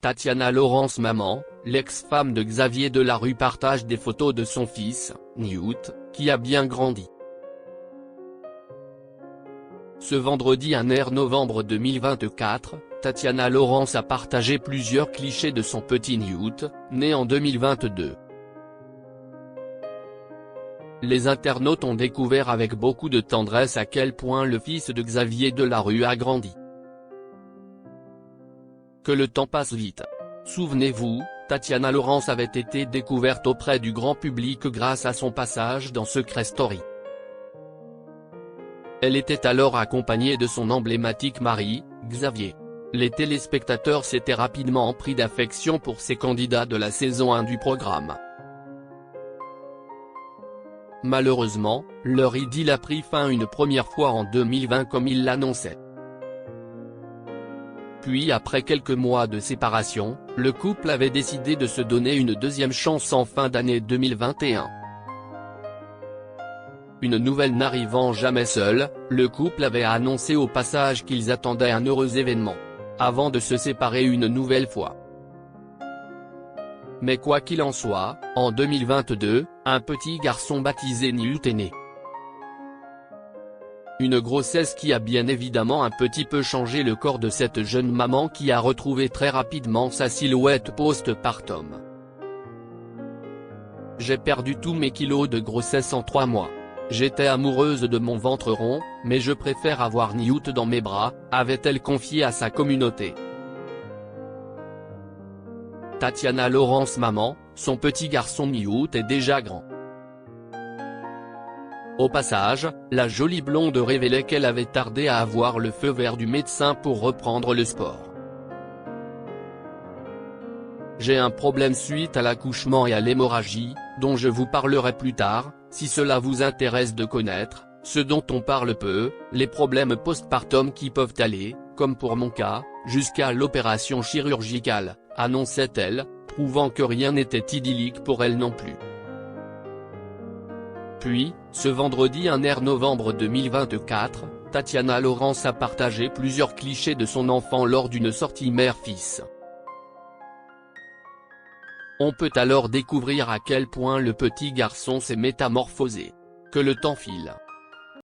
Tatiana Laurence maman, l'ex-femme de Xavier Delarue partage des photos de son fils, Newt, qui a bien grandi. Ce vendredi 1 novembre 2024, Tatiana Laurence a partagé plusieurs clichés de son petit Newt, né en 2022. Les internautes ont découvert avec beaucoup de tendresse à quel point le fils de Xavier Delarue a grandi. Que le temps passe vite. Souvenez-vous, Tatiana Laurence avait été découverte auprès du grand public grâce à son passage dans Secret Story. Elle était alors accompagnée de son emblématique mari, Xavier. Les téléspectateurs s'étaient rapidement pris d'affection pour ces candidats de la saison 1 du programme. Malheureusement, leur idylle a pris fin une première fois en 2020 comme ils l'annonçaient. Puis après quelques mois de séparation, le couple avait décidé de se donner une deuxième chance en fin d'année 2021. Une nouvelle n'arrivant jamais seule, le couple avait annoncé au passage qu'ils attendaient un heureux événement, avant de se séparer une nouvelle fois. Mais quoi qu'il en soit, en 2022, un petit garçon baptisé Newt est né. Une grossesse qui a bien évidemment un petit peu changé le corps de cette jeune maman qui a retrouvé très rapidement sa silhouette post-partum. J'ai perdu tous mes kilos de grossesse en 3 mois. J'étais amoureuse de mon ventre rond, mais je préfère avoir Newt dans mes bras, avait-elle confié à sa communauté. Tatiana Laurence maman, son petit garçon Newt est déjà grand. Au passage, la jolie blonde révélait qu'elle avait tardé à avoir le feu vert du médecin pour reprendre le sport. J'ai un problème suite à l'accouchement et à l'hémorragie, dont je vous parlerai plus tard, si cela vous intéresse de connaître, ce dont on parle peu, les problèmes postpartum qui peuvent aller, comme pour mon cas, jusqu'à l'opération chirurgicale, annonçait-elle, prouvant que rien n'était idyllique pour elle non plus. Puis, ce vendredi 1 novembre 2024, Tatiana Laurence a partagé plusieurs clichés de son enfant lors d'une sortie mère-fils. On peut alors découvrir à quel point le petit garçon s'est métamorphosé. Que le temps file.